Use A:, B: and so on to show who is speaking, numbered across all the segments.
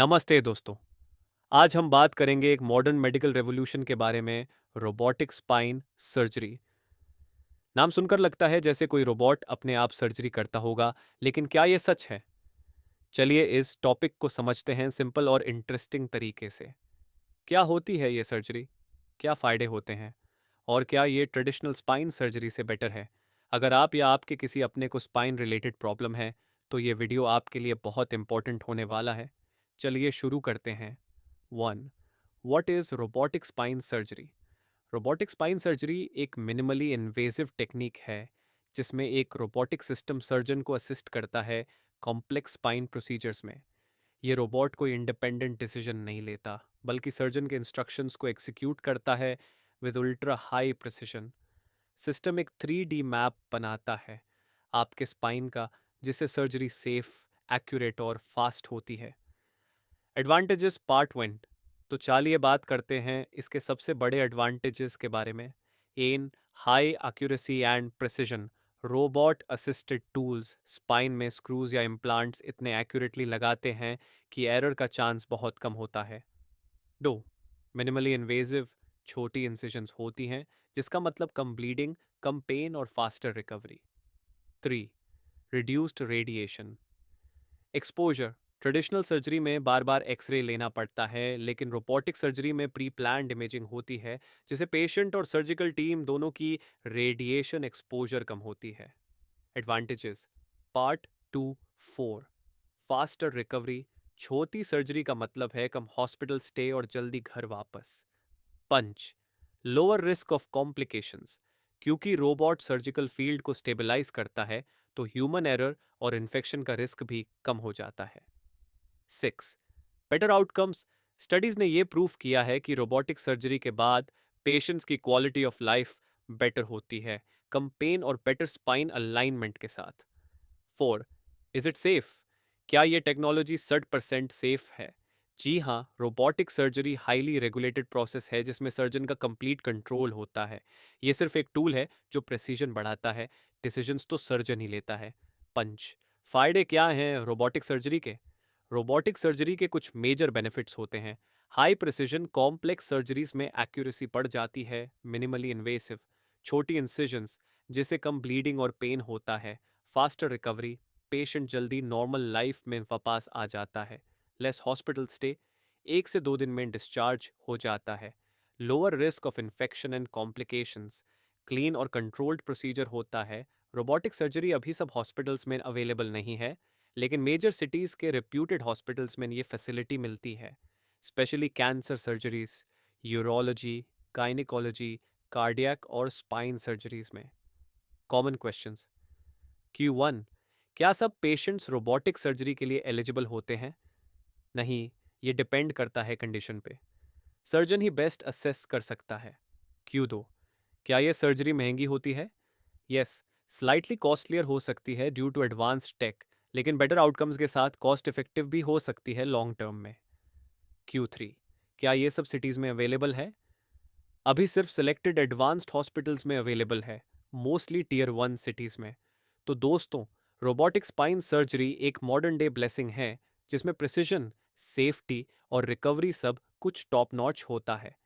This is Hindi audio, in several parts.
A: नमस्ते दोस्तों। आज हम बात करेंगे एक मॉडर्न मेडिकल रेवोल्यूशन के बारे में, रोबोटिक स्पाइन सर्जरी। नाम सुनकर लगता है जैसे कोई रोबोट अपने आप सर्जरी करता होगा, लेकिन क्या ये सच है? चलिए इस टॉपिक को समझते हैं सिंपल और इंटरेस्टिंग तरीके से। क्या होती है ये सर्जरी? क्या फ़ायदे होते हैं? और क्या ये ट्रेडिशनल स्पाइन सर्जरी से बेटर है? अगर आप या आपके किसी अपने को स्पाइन रिलेटेड प्रॉब्लम है, तो ये वीडियो आपके लिए बहुत इंपॉर्टेंट होने वाला है। चलिए शुरू करते हैं। 1. What is robotic spine surgery? Robotic spine surgery एक मिनिमली इन्वेसिव टेक्निक है जिसमें एक रोबोटिक सिस्टम सर्जन को असिस्ट करता है कॉम्प्लेक्स स्पाइन प्रोसीजर्स में। ये रोबोट कोई इंडिपेंडेंट डिसीजन नहीं लेता, बल्कि सर्जन के इंस्ट्रक्शंस को एग्जीक्यूट करता है with ultra high precision. System एक 3D मैप बनाता है आपके स्पाइन का, जिससे सर्जरी सेफ, एक्यूरेट और फास्ट होती है। Advantages part 1। तो चलिए बात करते हैं इसके सबसे बड़े एडवांटेजेस के बारे में। इन high accuracy and precision. Robot assisted tools spine में स्क्रूज या इम्प्लांट्स इतने एक्यूरेटली लगाते हैं कि एरर का चांस बहुत कम होता है। 2. Minimally invasive. छोटी इंसिजन्स होती हैं, जिसका मतलब कम ब्लीडिंग, कम पेन और faster recovery. 3. Reduced radiation exposure. Traditional surgery में बार बार एक्सरे लेना पड़ता है, लेकिन रोबोटिक सर्जरी में प्री प्लान्ड इमेजिंग होती है, जिससे पेशेंट और सर्जिकल टीम दोनों की रेडिएशन एक्सपोजर कम होती है। Advantages part 2-4। Faster recovery. छोटी सर्जरी का मतलब है कम हॉस्पिटल स्टे और जल्दी घर वापस। पंच। Lower risk of complications. क्योंकि रोबोट सर्जिकल फील्ड को स्टेबलाइज करता है, तो ह्यूमन एरर और इन्फेक्शन का रिस्क भी कम हो जाता है। 6. Better outcomes. स्टडीज ने यह प्रूव किया है कि रोबोटिक सर्जरी के बाद पेशेंट्स की क्वालिटी ऑफ लाइफ बेटर होती है, कम पेन और बेटर स्पाइन अलाइनमेंट के साथ। 4. Is it safe? क्या यह टेक्नोलॉजी 60% सेफ है? जी हाँ, robotic surgery highly regulated process है जिसमें सर्जन का कंप्लीट कंट्रोल होता है। यह सिर्फ एक टूल है जो प्रेसिजन बढ़ाता है, डिसीजंस तो सर्जन ही लेता है। पंच। फायदे क्या हैं रोबोटिक सर्जरी के? रोबोटिक सर्जरी के कुछ मेजर बेनिफिट्स होते हैं। हाई प्रिसिजन कॉम्प्लेक्स सर्जरीज में एक्यूरेसी बढ़ जाती है। Minimally invasive. छोटी इंसिजन्स, जिससे कम ब्लीडिंग और पेन होता है। Faster recovery. पेशेंट जल्दी नॉर्मल लाइफ में वापस आ जाता है। Less hospital stay. 1 से 2 दिन में डिस्चार्ज हो जाता है। Lower risk of infection and complications. Clean और कंट्रोल्ड प्रोसीजर होता है। रोबोटिक सर्जरी अभी सब हॉस्पिटल्स में अवेलेबल नहीं है, लेकिन मेजर सिटीज़ के रिप्यूटेड हॉस्पिटल्स में ये फैसिलिटी मिलती है, specially cancer surgeries, urology, gynaecology, cardiac और स्पाइन सर्जरीज में। Common questions. Q1। क्या सब पेशेंट्स रोबोटिक सर्जरी के लिए एलिजिबल होते हैं? नहीं, ये डिपेंड करता है कंडीशन पे। सर्जन ही बेस्ट असेस कर सकता है। Q2। क्या ये सर्जरी महंगी होती है? यस, स्लाइटली कॉस्टलियर हो सकती है ड्यू टू एडवांस्ड टेक, लेकिन बेटर आउटकम्स के साथ कॉस्ट इफेक्टिव भी हो सकती है लॉन्ग टर्म में। Q3। क्या ये सब सिटीज़ में अवेलेबल है? अभी सिर्फ सिलेक्टेड एडवांस्ड हॉस्पिटल्स में अवेलेबल है, मोस्टली टीयर 1 सिटीज़ में। तो दोस्तों, रोबोटिक स्पाइन सर्जरी एक मॉडर्न डे ब्लेसिंग है, जिसमें प्रिसिजन, सेफ्टी और रिकवरी सब कुछ टॉप नॉच होता है।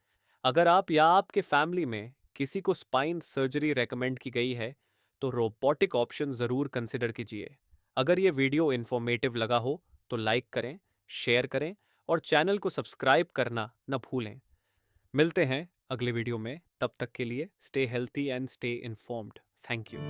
A: अगर आप या आपके फैमिली में किसी को स्पाइन सर्जरी रेकमेंड की गई है, तो रोबोटिक ऑप्शन ज़रूर कंसिडर कीजिए। अगर ये वीडियो इन्फॉर्मेटिव लगा हो तो लाइक करें, शेयर करें और चैनल को सब्सक्राइब करना न भूलें। मिलते हैं अगले वीडियो में, तब तक के लिए stay healthy and stay informed. Thank you.